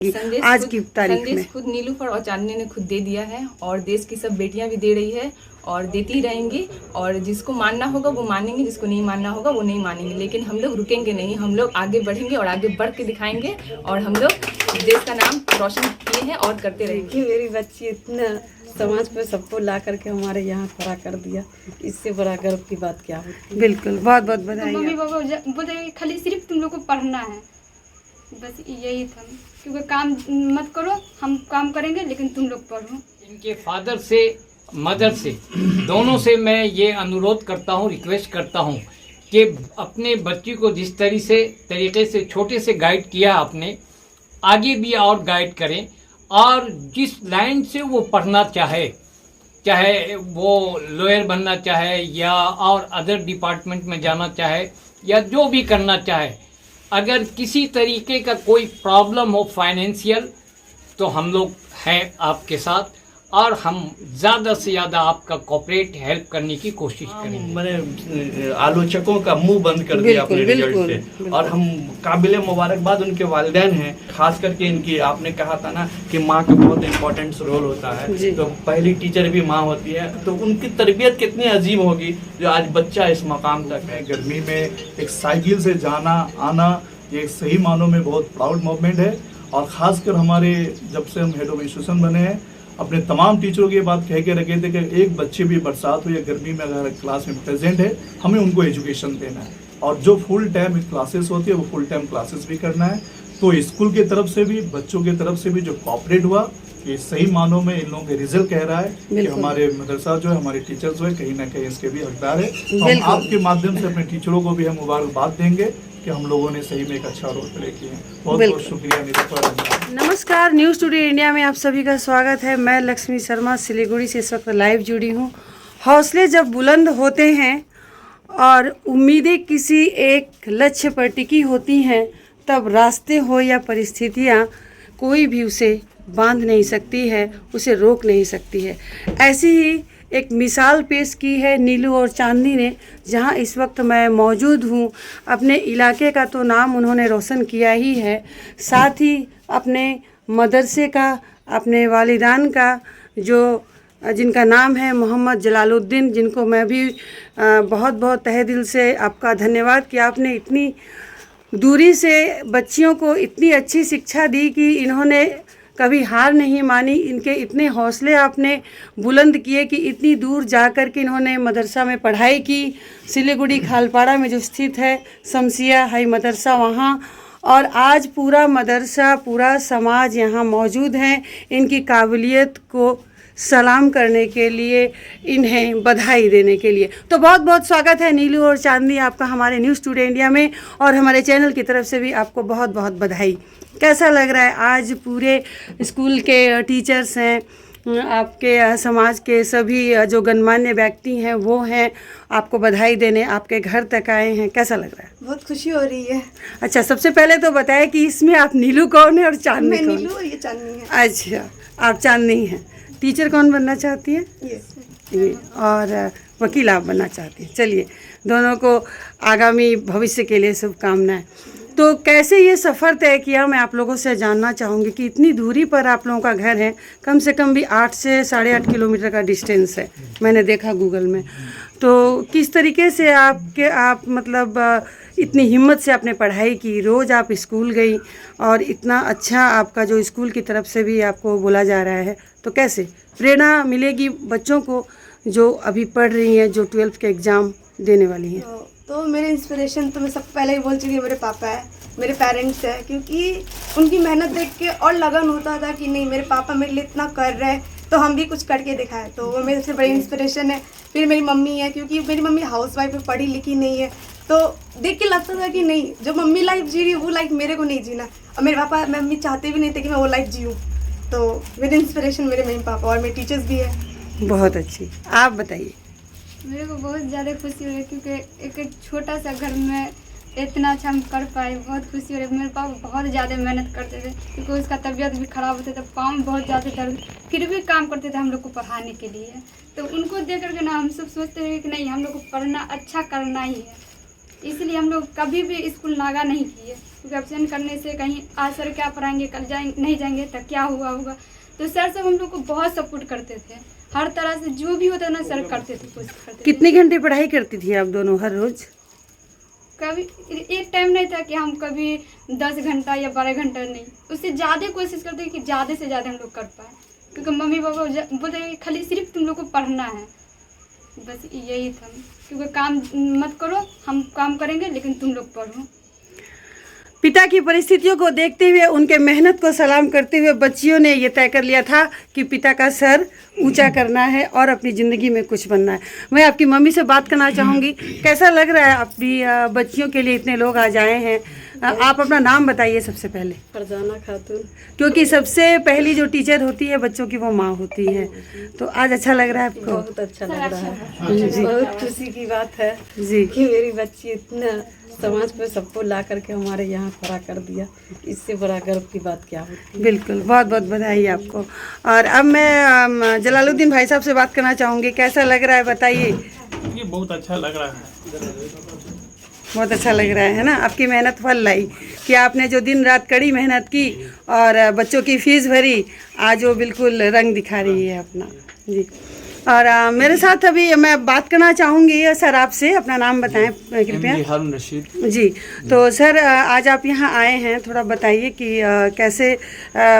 आज की तारीख में संदेश खुद नीलूफर और चांदनी ने खुद दे दिया है और देश की सब बेटियां भी दे रही है और देती रहेंगी। और जिसको मानना होगा वो मानेंगे, जिसको नहीं मानना होगा वो नहीं मानेंगे, लेकिन हम लोग रुकेंगे नहीं। हम लोग आगे बढ़ेंगे और आगे बढ़ के दिखाएंगे और हम लोग देश का नाम रोशन किए हैं और करते रहेंगे। मेरी बच्ची इतना समाज पे सबको ला करके हमारे यहाँ खड़ा कर दिया, इससे बड़ा गर्व की बात क्या होती है। बिल्कुल, बहुत बहुत बधाई। मम्मी पापा बोलते हैं खाली सिर्फ तुम लोग को पढ़ना है, बस यही था। क्योंकि काम मत करो, हम काम करेंगे लेकिन तुम लोग पढ़ो। इनके फादर से मदर से दोनों से मैं ये अनुरोध करता हूँ, रिक्वेस्ट करता हूँ कि अपने बच्ची को जिस तरीके से छोटे से गाइड किया आपने, आगे भी और गाइड करें। और जिस लाइन से वो पढ़ना चाहे, चाहे वो लॉयर बनना चाहे या और अदर डिपार्टमेंट में जाना चाहे या जो भी करना चाहे, अगर किसी तरीके का कोई प्रॉब्लम हो फाइनेंशियल, तो हम लोग हैं आपके साथ और हम ज़्यादा से ज़्यादा आपका कोऑपरेट हेल्प करने की कोशिश करेंगे। मैंने आलोचकों का मुंह बंद कर दिया अपने रिजल्ट से, और हम काबिले मुबारकबाद उनके वालिदैन हैं। खास करके इनकी, आपने कहा था ना कि माँ का बहुत इम्पोर्टेंट रोल होता है, तो पहली टीचर भी माँ होती है, तो उनकी तरबियत कितनी अजीब होगी जो आज बच्चा इस मकाम तक है। गर्मी में एक साइकिल से जाना आना ये सही मानों में बहुत प्राउड मोमेंट है। और खासकर हमारे जब से हम हेड ऑफ इंस्टीट्यूशन बने हैं, अपने तमाम टीचरों की बात कह के रखे थे कि एक बच्चे भी बरसात हो या गर्मी में अगर क्लास में प्रेजेंट है, हमें उनको एजुकेशन देना है। और जो फुल टाइम क्लासेस होती है वो फुल टाइम क्लासेस भी करना है। तो स्कूल की तरफ से भी, बच्चों की तरफ से भी जो कोऑपरेट हुआ, ये सही मानों में इन लोगों के रिजल्ट कह रहा है कि हमारे मदरसा जो है, हमारे टीचर्स जो है, कहीं ना कहीं इसके भी हकदार है। तो हम आपके माध्यम से अपने टीचरों को भी हम मुबारकबाद देंगे कि हम लोगों ने सही में एक अच्छा रोल प्ले किया है। बहुत बहुत शुक्रिया नीलूफर। नमस्कार, न्यूज़ टुडे इंडिया में आप सभी का स्वागत है। मैं लक्ष्मी शर्मा सिलीगुड़ी से इस वक्त लाइव जुड़ी हूँ। हौसले जब बुलंद होते हैं और उम्मीदें किसी एक लक्ष्य पर टिकी होती हैं, तब रास्ते हो या परिस्थितियाँ, कोई भी उसे बांध नहीं सकती है, उसे रोक नहीं सकती है। ऐसी ही एक मिसाल पेश की है नीलू और चांदनी ने, जहां इस वक्त मैं मौजूद हूं। अपने इलाके का तो नाम उन्होंने रोशन किया ही है, साथ ही अपने मदरसे का, अपने वालिदान का, जो जिनका नाम है मोहम्मद जलालुद्दीन, जिनको मैं भी बहुत बहुत तहे दिल से आपका धन्यवाद कि आपने इतनी दूरी से बच्चियों को इतनी अच्छी शिक्षा दी कि इन्होंने कभी हार नहीं मानी। इनके इतने हौसले आपने बुलंद किए कि इतनी दूर जाकर के इन्होंने मदरसा में पढ़ाई की। सिलीगुड़ी खालपाड़ा में जो स्थित है शमसिया हाई मदरसा, वहाँ, और आज पूरा मदरसा, पूरा समाज यहाँ मौजूद हैं इनकी काबिलियत को सलाम करने के लिए, इन्हें बधाई देने के लिए। तो बहुत बहुत स्वागत है नीलू और चांदनी आपका हमारे न्यूज़ टुडे इंडिया में, और हमारे चैनल की तरफ से भी आपको बहुत बहुत बधाई। कैसा लग रहा है? आज पूरे स्कूल के टीचर्स हैं, आपके समाज के सभी जो गणमान्य व्यक्ति हैं वो हैं, आपको बधाई देने आपके घर तक आए हैं। कैसा लग रहा है? बहुत खुशी हो रही है। अच्छा, सबसे पहले तो बताएं कि इसमें आप नीलू कौन है और चांदनी कौन? नीलू और ये चांदनी है। अच्छा, आप चांदनी हैं। टीचर कौन बनना चाहती है? ये। और वकील आप बनना चाहती हैं। चलिए, दोनों को आगामी भविष्य के लिए शुभकामनाएं। तो कैसे ये सफ़र तय किया, मैं आप लोगों से जानना चाहूँगी कि इतनी दूरी पर आप लोगों का घर है, कम से कम भी 8 से 8.5 किलोमीटर का डिस्टेंस है, मैंने देखा गूगल में। तो किस तरीके से आप मतलब इतनी हिम्मत से आपने पढ़ाई की, रोज़ आप स्कूल गई और इतना अच्छा आपका जो स्कूल की तरफ से भी आपको बोला जा रहा है, तो कैसे प्रेरणा मिलेगी बच्चों को जो अभी पढ़ रही हैं, जो 12th के एग्ज़ाम देने वाली हैं? तो मेरे इंस्पिरेशन तो मैं सबसे पहले ही बोल चुकी हूँ, मेरे पापा है, मेरे पेरेंट्स है, क्योंकि उनकी मेहनत देख के और लगन होता था कि नहीं मेरे पापा मेरे लिए इतना कर रहे हैं तो हम भी कुछ करके दिखाएं। तो वो मेरे सबसे बड़ी इंस्पिरेशन है। फिर मेरी मम्मी है, क्योंकि मेरी मम्मी हाउसवाइफ है, पढ़ी लिखी नहीं है, तो देख के लगता था कि नहीं जो मम्मी लाइफ जी रही है वो लाइफ मेरे को नहीं जीना। और मेरे पापा मम्मी चाहते भी नहीं थे कि मैं वो लाइफ जीऊँ। तो मेरी इंस्पिरेशन मेरे मम्मी पापा और मेरे टीचर्स भी है। बहुत अच्छी। आप बताइए। मेरे को बहुत ज़्यादा खुशी हो रही है क्योंकि एक छोटा सा घर में इतना अच्छा हम कर पाए, बहुत खुशी हो रही है। मेरे पापा बहुत ज़्यादा मेहनत करते थे क्योंकि उसका तबीयत भी ख़राब होता था, पाँव में बहुत ज़्यादा दर्द, फिर भी काम करते थे हम लोग को पढ़ाने के लिए। तो उनको देख करके ना हम सब सोचते थे कि नहीं हम लोग को पढ़ना अच्छा करना ही है। इसलिए हम लोग कभी भी स्कूल नागा नहीं किए, क्योंकि एब्सेंट करने से कहीं आज सर क्या पढ़ाएंगे, कल जाएंगे नहीं जाएंगे तो क्या हुआ होगा। तो सर सब हम लोग को बहुत सपोर्ट करते थे, हर तरह से जो भी होता ना सर करते थे, कोशिश करते थे। कितने घंटे पढ़ाई करती थी आप दोनों हर रोज? कभी एक टाइम नहीं था कि हम कभी 10 घंटा या 12 घंटा नहीं, उससे ज़्यादा कोशिश करते कि ज़्यादा से ज़्यादा हम लोग कर पाए, क्योंकि मम्मी पापा बोलते हैं खाली सिर्फ तुम लोग को पढ़ना है, बस यही था। क्योंकि काम मत करो, हम काम करेंगे लेकिन तुम लोग पढ़ो। पिता की परिस्थितियों को देखते हुए, उनके मेहनत को सलाम करते हुए बच्चियों ने ये तय कर लिया था कि पिता का सर ऊंचा करना है और अपनी ज़िंदगी में कुछ बनना है। मैं आपकी मम्मी से बात करना चाहूँगी, कैसा लग रहा है अपनी बच्चियों के लिए इतने लोग आज आए हैं? आप अपना नाम बताइए सबसे पहले। फरजाना खातून। क्योंकि सबसे पहली जो टीचर होती है बच्चों की वो माँ होती है, तो आज अच्छा लग रहा है आपको? बहुत अच्छा लग रहा है, बहुत खुशी की बात है जी कि मेरी बच्ची इतना समाज पे सबको ला करके हमारे यहाँ खड़ा कर दिया, इससे बड़ा गर्व की बात क्या होती। बिल्कुल, बहुत बहुत बधाई आपको। और अब मैं जलालुद्दीन भाई साहब से बात करना चाहूँगी, कैसा लग रहा है बताइए? ये बहुत अच्छा लग रहा है, बहुत अच्छा लग रहा है ना, आपकी मेहनत फल लाई कि आपने जो दिन रात कड़ी मेहनत की और बच्चों की फीस भरी, आज वो बिल्कुल रंग दिखा रही है अपना। जी, और मेरे साथ अभी मैं बात करना चाहूँगी सर आपसे, अपना नाम बताएं कृपया। हारून रशीद। जी, तो सर आज आप यहाँ आए हैं, थोड़ा बताइए कि कैसे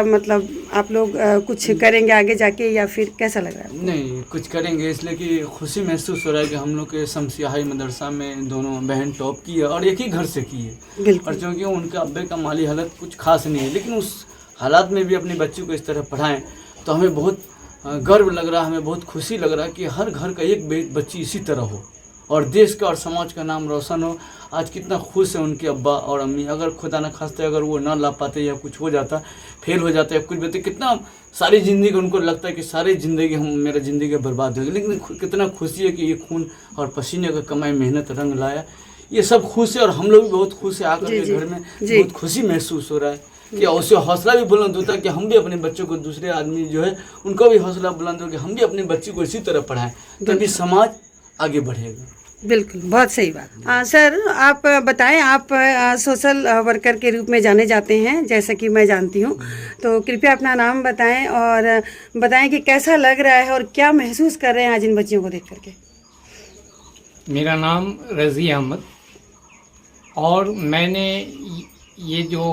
मतलब आप लोग कुछ करेंगे आगे जाके या फिर कैसा लग रहा है? नहीं, कुछ करेंगे इसलिए कि खुशी महसूस हो रहा है कि हम लोग के शमसियाही मदरसा में दोनों बहन टॉप की है और एक ही घर से की है। बिल्कुल। और क्योंकि उनके अब्बे का माली हालत कुछ खास नहीं है, लेकिन उस हालात में भी अपनी बच्ची को इस तरह पढ़ाएं तो हमें बहुत गर्व लग रहा है, हमें बहुत खुशी लग रहा है कि हर घर का एक बच्ची इसी तरह हो और देश का और समाज का नाम रोशन हो। आज कितना खुश है उनके अब्बा और अम्मी, अगर खुदा न खास्ते अगर वो ना ला पाते या कुछ हो जाता, फेल हो जाता या कुछ भी, कितना सारी ज़िंदगी उनको लगता है कि सारी ज़िंदगी मेरा ज़िंदगी बर्बाद हो गई, लेकिन कितना खुशी है कि ये खून और पसीने का कमाई मेहनत रंग लाया। ये सब खुश है और हम लोग भी बहुत खुश है आकर के घर में, बहुत खुशी महसूस हो रहा है कि उससे हौसला भी बुलंद होता है कि हम भी अपने बच्चों को, दूसरे आदमी जो है उनको भी हौसला बुलंद हो कि हम भी अपने बच्ची को इसी तरह पढ़ाएं, तभी समाज आगे बढ़ेगा। बिल्कुल, बहुत सही बात। सर आप बताएं, आप सोशल वर्कर के रूप में जाने जाते हैं जैसा कि मैं जानती हूं, तो कृपया अपना नाम बताएं और बताएं कि कैसा लग रहा है और क्या महसूस कर रहे हैं आज इन बच्चियों को देख करके। मेरा नाम रज़ी अहमद और मैंने ये जो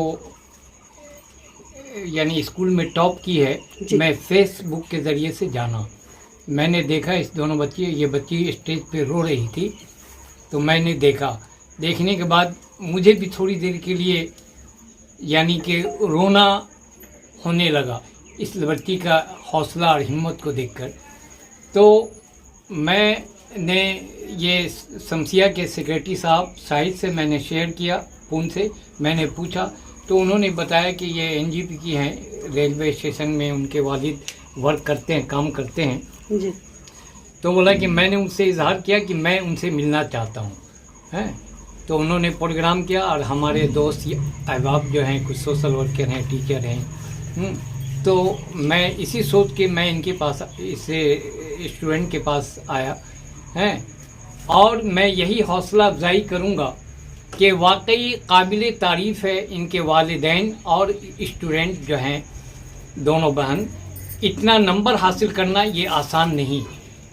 यानी स्कूल में टॉप की है, मैं फेसबुक के ज़रिए से जाना। मैंने देखा इस दोनों बच्ची, ये बच्ची स्टेज पे रो रही थी, तो मैंने देखा, देखने के बाद मुझे भी थोड़ी देर के लिए यानी कि रोना होने लगा इस बच्ची का हौसला और हिम्मत को देखकर। तो मैंने ये शमसिया के सेक्रेटरी साहब शाहिद से मैंने शेयर किया, फ़ोन से मैंने पूछा, तो उन्होंने बताया कि ये एनजीपी की हैं, रेलवे स्टेशन में उनके वालिद वर्क करते हैं, काम करते हैं जी। तो बोला कि मैंने उनसे इजहार किया कि मैं उनसे मिलना चाहता हूँ, हैं। तो उन्होंने प्रोग्राम किया और हमारे दोस्त अहबाब जो हैं, कुछ सोशल वर्कर हैं, टीचर हैं, तो मैं इसी सोच के मैं इनके पास, इसे स्टूडेंट के पास आया हैं, और मैं यही हौसला अफजाई करूँगा कि वाकई काबिल तारीफ़ है इनके वालिदैन और स्टूडेंट जो हैं दोनों बहन। इतना नंबर हासिल करना ये आसान नहीं,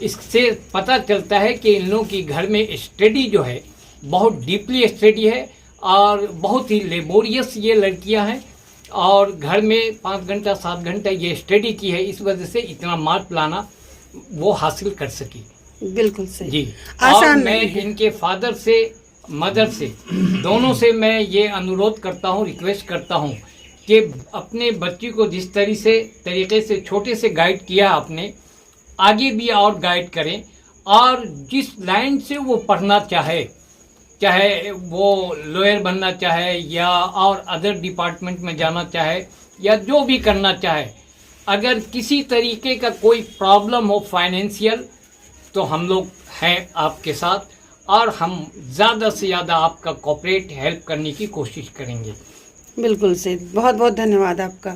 इससे पता चलता है कि इन लोगों की घर में स्टडी जो है बहुत डीपली स्टडी है और बहुत ही लेबोरियस ये लड़कियां हैं और घर में 5 घंटा 7 घंटा ये स्टडी की है, इस वजह से इतना मार्क लाना वो हासिल कर सकी। बिल्कुल सही जी। आसान और मैं इनके फादर से, मदर से, दोनों से मैं ये अनुरोध करता हूँ, रिक्वेस्ट करता हूँ कि अपने बच्ची को जिस तरीके से छोटे से गाइड किया आपने, आगे भी और गाइड करें और जिस लाइन से वो पढ़ना चाहे, चाहे वो लॉयर बनना चाहे या और अदर डिपार्टमेंट में जाना चाहे या जो भी करना चाहे, अगर किसी तरीके का कोई प्रॉब्लम हो फाइनेंशियल, तो हम लोग हैं आपके साथ और हम ज़्यादा से ज़्यादा आपका कोऑपरेट हेल्प करने की कोशिश करेंगे। बिल्कुल सही, बहुत बहुत धन्यवाद आपका।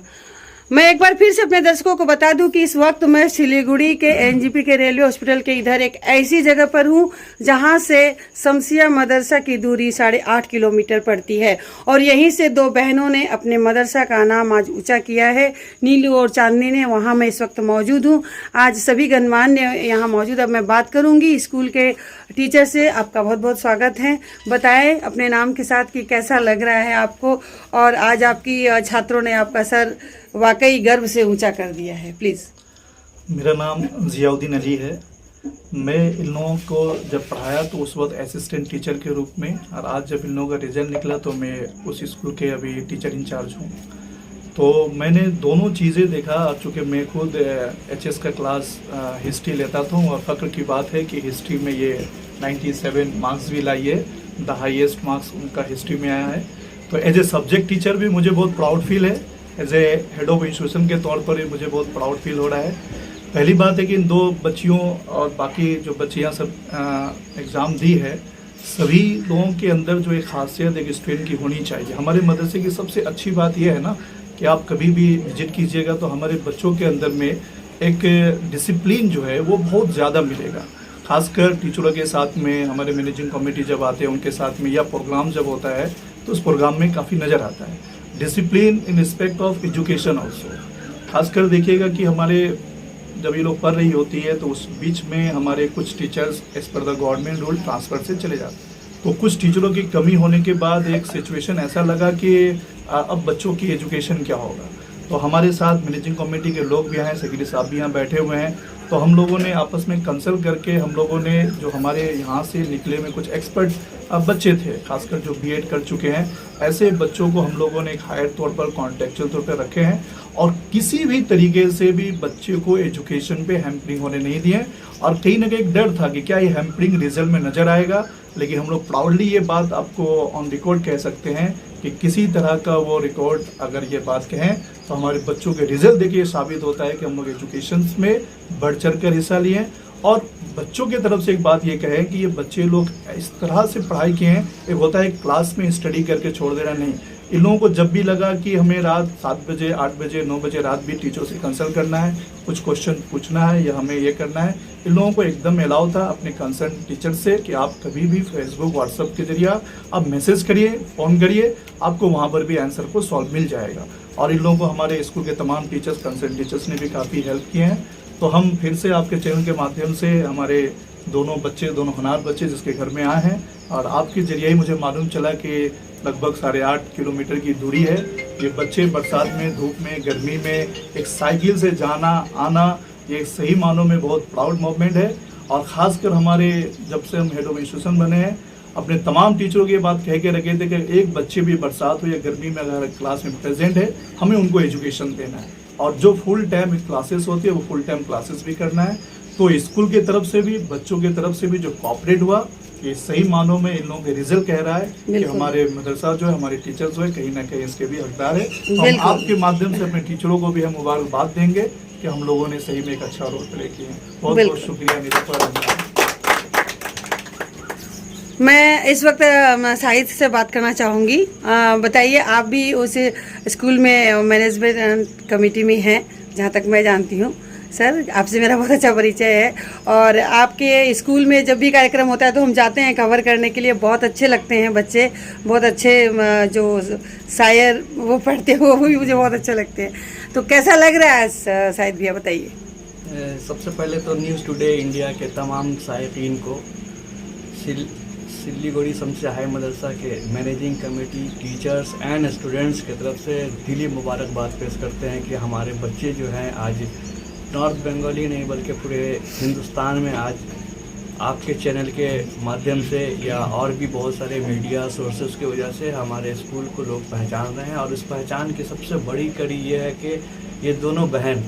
मैं एक बार फिर से अपने दर्शकों को बता दूं कि इस वक्त मैं सिलीगुड़ी के एनजीपी के रेलवे हॉस्पिटल के इधर एक ऐसी जगह पर हूं जहां से शमसिया मदरसा की दूरी 8.5 किलोमीटर पड़ती है और यहीं से दो बहनों ने अपने मदरसा का नाम आज ऊंचा किया है, नीलू और चांदनी ने। वहां मैं इस वक्त मौजूद हूं। आज सभी गणमान्य यहाँ मौजूद। अब मैं बात करूंगी स्कूल के टीचर से। आपका बहुत बहुत स्वागत है। बताएं अपने नाम के साथ कि कैसा लग रहा है आपको, और आज आपकी छात्रों ने आपका सर वाकई गर्व से ऊंचा कर दिया है। प्लीज़। मेरा नाम जियाउद्दीन अली है। मैं इन लोगों को जब पढ़ाया तो उस वक्त असिस्टेंट टीचर के रूप में, और आज जब इन लोगों का रिजल्ट निकला तो मैं उस स्कूल के अभी टीचर इंचार्ज हूँ। तो मैंने दोनों चीज़ें देखा। और चूँकि मैं खुद एचएस का क्लास हिस्ट्री लेता था और फ़ख्र की बात है कि हिस्ट्री में ये 97 मार्क्स भी लाई है, द हाईएस्ट मार्क्स उनका हिस्ट्री में आया है। तो एज ए सब्जेक्ट टीचर भी मुझे बहुत प्राउड फील है। As a head of institution के तौर पर मुझे बहुत प्राउड फील हो रहा है। पहली बात है कि इन दो बच्चियों और बाकी जो बच्चियां सब एग्ज़ाम दी है, सभी लोगों के अंदर जो एक खासियत एक स्टूडेंट की होनी चाहिए। हमारे मदरसे की सबसे अच्छी बात यह है ना कि आप कभी भी विजिट कीजिएगा तो हमारे बच्चों के अंदर में एक डिसिप्लिन जो है वो बहुत ज़्यादा मिलेगा। खासकर टीचरों के साथ में, हमारे मैनेजिंग कमेटी जब आते हैं उनके साथ में, या प्रोग्राम जब होता है तो उस प्रोग्राम में काफ़ी नज़र आता है discipline in respect of education also. खासकर देखिएगा कि हमारे जब ये लोग पढ़ रही होती है तो उस बीच में हमारे कुछ teachers as per the government rule transfer से चले जाते हैं। तो कुछ टीचरों की कमी होने के बाद एक सिचुएशन ऐसा लगा कि अब बच्चों की एजुकेशन क्या होगा। तो हमारे साथ मैनेजिंग कमेटी के लोग भी हैं, सेक्रेटरी साहब भी यहाँ बैठे हुए हैं। तो हम लोगों ने आपस में कंसल्ट करके हम लोगों ने जो हमारे यहाँ से निकले में कुछ एक्सपर्ट बच्चे थे, खासकर जो बीएड कर चुके हैं, ऐसे बच्चों को हम लोगों ने एक हायर तौर पर कॉन्ट्रेक्चुअल तौर पर रखे हैं और किसी भी तरीके से भी बच्चे को एजुकेशन पे हैम्परिंग होने नहीं दिए। और कहीं ना कहीं एक डर था कि क्या ये हैम्परिंग रिजल्ट में नज़र आएगा, लेकिन हम लोग प्राउडली ये बात आपको ऑन रिकॉर्ड कह सकते हैं कि किसी तरह का वो रिकॉर्ड अगर ये बात कहें तो हमारे बच्चों के रिजल्ट देखिए साबित होता है कि हम लोग एजुकेशन में बढ़ चढ़ कर हिस्सा लिए। और बच्चों की तरफ से एक बात ये कहें कि ये बच्चे लोग इस तरह से पढ़ाई किए हैं। एक होता है क्लास में स्टडी करके छोड़ देना, नहीं। इन लोगों को जब भी लगा कि हमें रात 7 बजे 8 बजे 9 बजे रात भी टीचर से कंसल्ट करना है, कुछ क्वेश्चन पूछना है या हमें ये करना है, इन लोगों को एकदम अलाउ था अपने कंसर्न टीचर से कि आप कभी भी फेसबुक व्हाट्सएप के जरिए आप मैसेज करिए, फ़ोन करिए, आपको वहाँ पर भी आंसर को सॉल्व मिल जाएगा। और इन लोगों को हमारे स्कूल के तमाम टीचर्स, कंसर्न टीचर्स ने भी काफ़ी हेल्प किए हैं। तो हम फिर से आपके चैनल के माध्यम से हमारे दोनों बच्चे, दोनों होनहार बच्चे जिसके घर में आए हैं, और आपके जरिए ही मुझे मालूम चला कि लगभग 8.5 किलोमीटर की दूरी है। ये बच्चे बरसात में, धूप में, गर्मी में एक साइकिल से जाना आना, ये सही मानों में बहुत प्राउड मोमेंट है। और ख़ासकर हमारे जब से हम हेड ऑफ इंस्टीट्यूशन बने हैं, अपने तमाम टीचरों की बात कह के रखे थे कि एक बच्चे भी बरसात हो या गर्मी में अगर क्लास में प्रेजेंट है, हमें उनको एजुकेशन देना है। और जो फुल टाइम क्लासेस होती है वो फुल टाइम क्लासेस भी करना है। तो स्कूल की तरफ से भी, बच्चों की तरफ से भी जो कोऑपरेट हुआ, ये सही मानों में इन लोगों के रिजल्ट कह रहा है कि हमारे मदरसा जो है, हमारे टीचर्स जो है, कहीं ना कहीं इसके भी हकदार है। तो हम आपके माध्यम से अपने टीचरों को भी हम मुबारकबाद देंगे कि हम लोगों ने सही में एक अच्छा रोल प्ले किया। बहुत बहुत शुक्रिया निरुपा। मैं इस वक्त शाहिद से बात करना चाहूँगी। बताइए, आप भी उस स्कूल में मैनेजमेंट कमेटी में हैं जहाँ तक मैं जानती हूँ। सर, आपसे मेरा बहुत अच्छा परिचय है और आपके स्कूल में जब भी कार्यक्रम होता है तो हम जाते हैं कवर करने के लिए। बहुत अच्छे लगते हैं बच्चे, बहुत अच्छे जो शायर वो पढ़ते हैं वो भी मुझे बहुत अच्छे लगते हैं। तो कैसा लग रहा है शाहिद भैया, बताइए। सबसे पहले तो न्यूज़ टुडे इंडिया के तमाम साइकिन को सिलीगुड़ी शमसिया हाई मदरसा के managing committee, teachers and students की तरफ से दिली मुबारकबाद पेश करते हैं कि हमारे बच्चे जो हैं आज नॉर्थ बंगाली नहीं बल्कि पूरे हिंदुस्तान में आज आपके चैनल के माध्यम से या और भी बहुत सारे मीडिया सोर्सेज की वजह से हमारे स्कूल को लोग पहचान रहे हैं। और इस पहचान की सबसे बड़ी कड़ी ये है कि ये दोनों बहन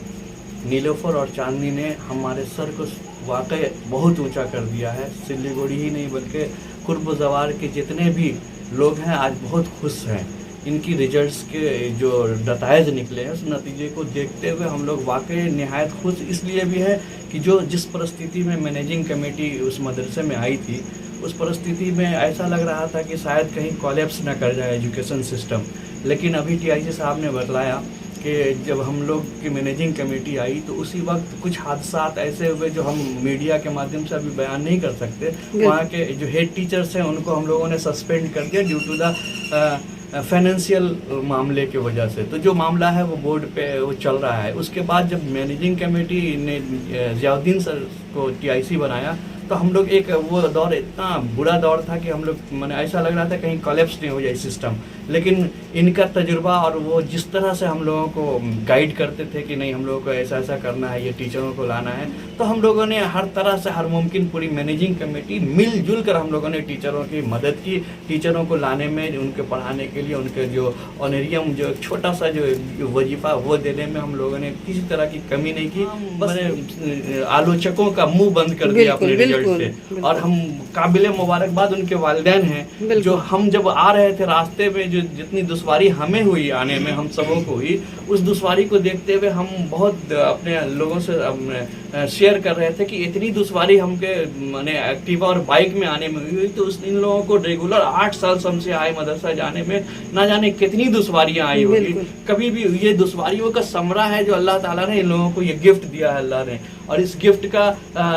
नीलोफर और चांदनी ने हमारे सर को वाकई बहुत ऊंचा कर दिया है। सिलीगुड़ी ही नहीं बल्कि कुर्ब जवार के जितने भी लोग हैं आज बहुत खुश हैं। इनकी रिजल्ट्स के जो नतायज निकले हैं उस नतीजे को देखते हुए हम लोग वाकई निहायत खुश इसलिए भी है कि जिस परिस्थिति में मैनेजिंग कमेटी उस मदरसे में आई थी, उस परिस्थिति में ऐसा लग रहा था कि शायद कहीं कोलैप्स ना कर जाए एजुकेशन सिस्टम। लेकिन अभी टीआईजी साहब ने बतलाया कि जब हम लोग की मैनेजिंग कमेटी आई तो उसी वक्त कुछ हादसात ऐसे हुए जो हम मीडिया के माध्यम से अभी बयान नहीं कर सकते। वहाँ के जो हेड टीचर्स हैं उनको हम लोगों ने सस्पेंड कर दिया ड्यू टू द फाइनेंशियल मामले की वजह से। तो जो मामला है वो बोर्ड पे वो चल रहा है। उसके बाद जब मैनेजिंग कमेटी ने ज़ियाउद्दीन सर को टीआईसी बनाया तो हम लोग एक वो दौर इतना बुरा दौर था कि हम लोग मैंने ऐसा लग रहा था कहीं कोलैप्स नहीं हो जाए सिस्टम। लेकिन इनका तजुर्बा और वो जिस तरह से हम लोगों को गाइड करते थे कि नहीं हम लोगों को ऐसा ऐसा करना है, ये टीचरों को लाना है, तो हम लोगों ने हर तरह से हर मुमकिन पूरी मैनेजिंग कमेटी मिलजुल कर हम लोगों ने टीचरों की मदद की। टीचरों को लाने में, उनके पढ़ाने के लिए उनके जो ऑनरियम जो छोटा सा जो वजीफा वो देने में हम लोगों ने किसी तरह की कमी नहीं की। मैंने आलोचकों का मुंह बंद कर दिया अपने रिजल्ट से। और हम काबिल मुबारकबाद उनके वालिदैन हैं जो हम जब आ रहे थे रास्ते में जो जितनी दुश्वारी हमें हुई आने में, हम सबों को हुई, उस दुश्वारी को देखते हुए हम बहुत अपने लोगों से शेयर कर रहे थे कि इतनी दुश्वारी हमके मैंने एक्टिवा और बाइक में आने में हुई तो इन लोगों को रेगुलर 8 साल से हमसे आए मदरसा जाने में ना जाने कितनी दुश्वारियां आई होगी। कभी भी ये दुश्वारियों का समरा है जो अल्लाह ताला ने इन लोगों को ये गिफ्ट दिया है अल्लाह ने। और इस गिफ्ट का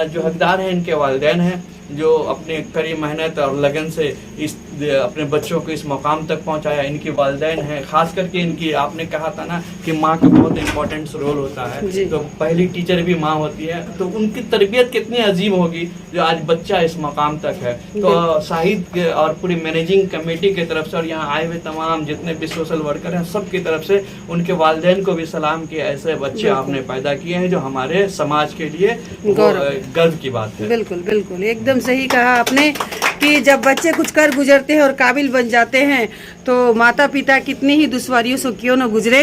जो हकदार है इनके वालिदैन हैं जो अपने कड़ी मेहनत और लगन से इस अपने बच्चों को इस मकाम तक पहुंचाया। इनकी वालिदैन हैं, खास करके इनकी आपने कहा था ना कि माँ का बहुत इम्पोर्टेंट रोल होता है, तो पहली टीचर भी माँ होती है। तो उनकी तरबियत कितनी अजीम होगी जो आज बच्चा इस मकाम तक है। तो शाहिद और पूरी मैनेजिंग कमेटी की तरफ से और यहाँ आए हुए तमाम जितने भी सोशल वर्कर हैं सब की तरफ से उनके वालिदैन को भी सलाम कि ऐसे बच्चे आपने पैदा किए हैं जो हमारे समाज के लिए गर्व की बात है। बिल्कुल बिल्कुल एकदम सही कहा आपने कि जब बच्चे कुछ कर गुजरते हैं और काबिल बन जाते हैं तो माता पिता कितनी ही दुश्वारियों से क्यों न गुजरे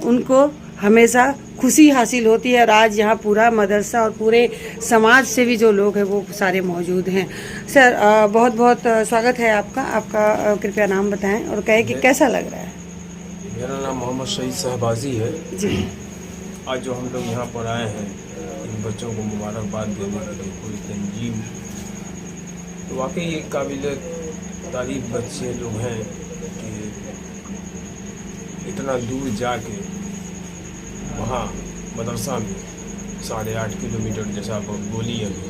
उनको हमेशा खुशी हासिल होती है। और आज यहाँ पूरा मदरसा और पूरे समाज से भी जो लोग हैं वो सारे मौजूद हैं। सर बहुत बहुत स्वागत है आपका। आपका कृपया नाम बताएं और कहें कि कैसा लग रहा है। मेरा नाम मोहम्मद शहीद शहबाजी है जी। आज जो हम लोग यहाँ पर आए हैं इन बच्चों को मुबारकबाद देने के लिए पूरी तंजीम, तो वाकई एक काबिल तारीफ बच्चे लोग हैं कि इतना दूर जाके वहाँ मदरसा में 8.5 किलोमीटर जैसा आप बोली अभी,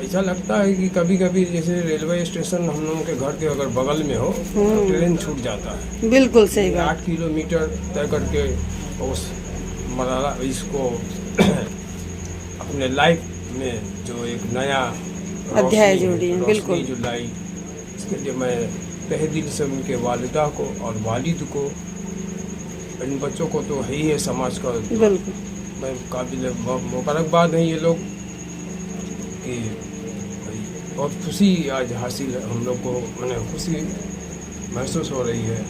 ऐसा लगता है कि कभी कभी जैसे रेलवे स्टेशन हम लोगों के घर के अगर बगल में हो तो ट्रेन छूट जाता है। बिल्कुल सही बात। 8 किलोमीटर तय करके उस मदरसा इसको अपने लाइफ में जो एक नया अध्याय जोड़ी है, बिल्कुल जो लाई, इसके लिए मैं तहे दिल से उनके वालिदा को और वालिद को, इन बच्चों को तो है ही है समाज का, मैं काबिल मुबारकबाद हैं ये लोग कि बहुत खुशी आज हासिल हम लोग को, मैंने खुशी महसूस हो रही है।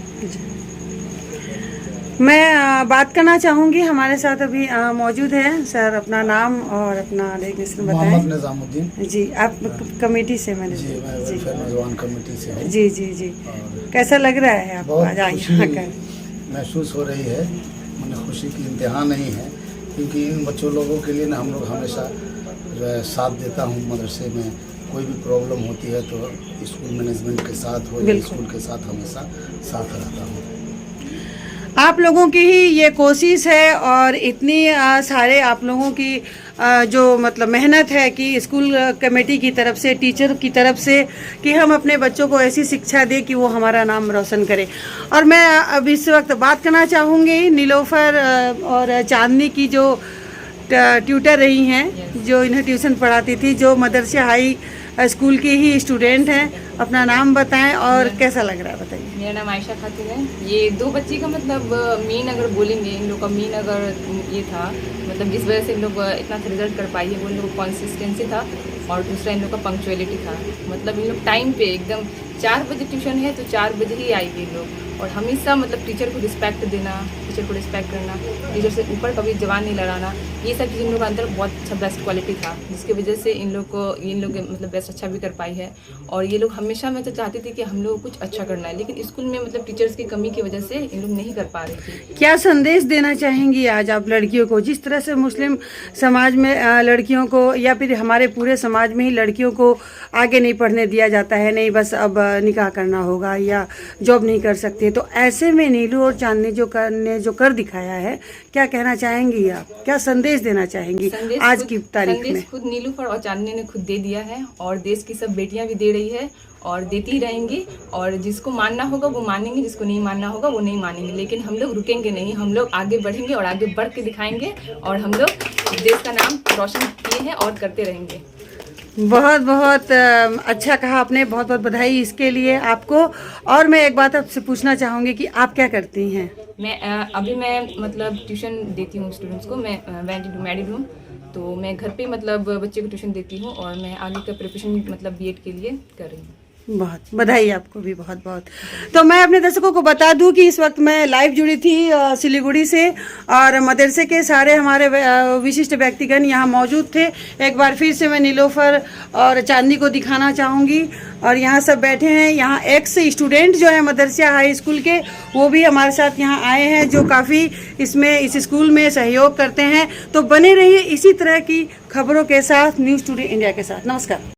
मैं बात करना चाहूँगी, हमारे साथ अभी मौजूद हैं सर। अपना नाम और अपना डेजिग्नेशन बताएं। मोहम्मद निजामुद्दीन जी। आप कमेटी से मैंने जी, मैं वेलफेयर नौजवान कमेटी से हूँ। जी जी जी। कैसा लग रहा है आपको आज यहाँ कर? महसूस हो रही है, मैंने खुशी की इंतहा नहीं है क्योंकि इन बच्चों लोगों के लिए ना हम लोग हमेशा जो है साथ देता हूँ। मदरसे में कोई भी प्रॉब्लम होती है तो स्कूल मैनेजमेंट के साथ हो या स्कूल के साथ हमेशा साथ रहता हूँ। आप लोगों की ही ये कोशिश है और इतनी सारे आप लोगों की जो मतलब मेहनत है कि स्कूल कमेटी की तरफ से, टीचर की तरफ से, कि हम अपने बच्चों को ऐसी शिक्षा दें कि वो हमारा नाम रोशन करें। और मैं अब इस वक्त बात करना चाहूँगी नीलोफर और चांदनी की जो ट्यूटर रही हैं, जो इन्हें ट्यूशन पढ़ाती थी, जो मदरसे हाई स्कूल की ही स्टूडेंट हैं। अपना नाम बताएं और कैसा लग रहा है बताइए। मेरा नाम आयशा खातून है। ये 2 बच्ची का मतलब मीन अगर बोलेंगे, इन लोग का मीन अगर ये था मतलब जिस वजह से इन लोग इतना रिजल्ट कर पाई है वो इन लोग का कंसिस्टेंसी था और दूसरा इन लोग का पंक्चुअलिटी था। मतलब इन लोग टाइम पे एकदम 4 बजे ट्यूशन है तो 4 बजे ही आएगी इन लोग। और हमेशा मतलब टीचर को रिस्पेक्ट देना, टीचर को रिस्पेक्ट करना, टीचर से ऊपर कभी जवान नहीं लड़ाना, ये सब चीज़ इन लोग के अंदर बहुत अच्छा बेस्ट क्वालिटी था जिसकी वजह से इन लोग मतलब बेस्ट अच्छा भी कर पाई है। और ये लोग हमेशा मैं तो चाहती थी कि हम लोग कुछ अच्छा करना है, लेकिन स्कूल में मतलब टीचर्स की कमी की वजह से इन लोग नहीं कर पा रही थी। क्या संदेश देना चाहेंगी आज आप लड़कियों को, जिस तरह से मुस्लिम समाज में लड़कियों को या फिर हमारे पूरे समाज में ही लड़कियों को आगे नहीं पढ़ने दिया जाता है, नहीं बस अब निकाह करना होगा या जॉब नहीं कर सकते, तो ऐसे में नीलू और चांदनी जो कर दिखाया है, क्या कहना चाहेंगी आप, क्या संदेश देना चाहेंगी आज की तारीख में? संदेश खुद नीलूफर और चांदनी ने खुद दे दिया है और देश की सब बेटियां भी दे रही है और देती रहेंगी। और जिसको मानना होगा वो मानेंगे, जिसको नहीं मानना होगा वो नहीं मानेंगे, लेकिन हम लोग रुकेंगे नहीं, हम लोग आगे बढ़ेंगे और आगे बढ़ के दिखाएंगे और हम लोग देश का नाम रोशन किए हैं और करते रहेंगे। बहुत बहुत अच्छा कहा आपने, बहुत बहुत बधाई इसके लिए आपको। और मैं एक बात आपसे पूछना चाहूँगी कि आप क्या करती हैं? मैं मतलब ट्यूशन देती हूँ स्टूडेंट्स को। मैं मैरिड हूँ, तो मैं घर पे मतलब बच्चे को ट्यूशन देती हूँ और मैं आगे का प्रिपरेशन मतलब बीएड के लिए कर रही हूँ। बहुत बधाई आपको भी, बहुत बहुत। तो मैं अपने दर्शकों को बता दूं कि इस वक्त मैं लाइव जुड़ी थी सिलीगुड़ी से और मदरसे के सारे हमारे विशिष्ट व्यक्तिगण यहाँ मौजूद थे। एक बार फिर से मैं नीलोफर और चांदनी को दिखाना चाहूँगी और यहाँ सब बैठे हैं। यहाँ एक्स स्टूडेंट जो है मदरसा हाई स्कूल के, वो भी हमारे साथ यहाँ आए हैं, जो काफ़ी इस स्कूल में सहयोग करते हैं। तो बने रहिए इसी तरह की खबरों के साथ न्यूज़ टुडे इंडिया के साथ। नमस्कार।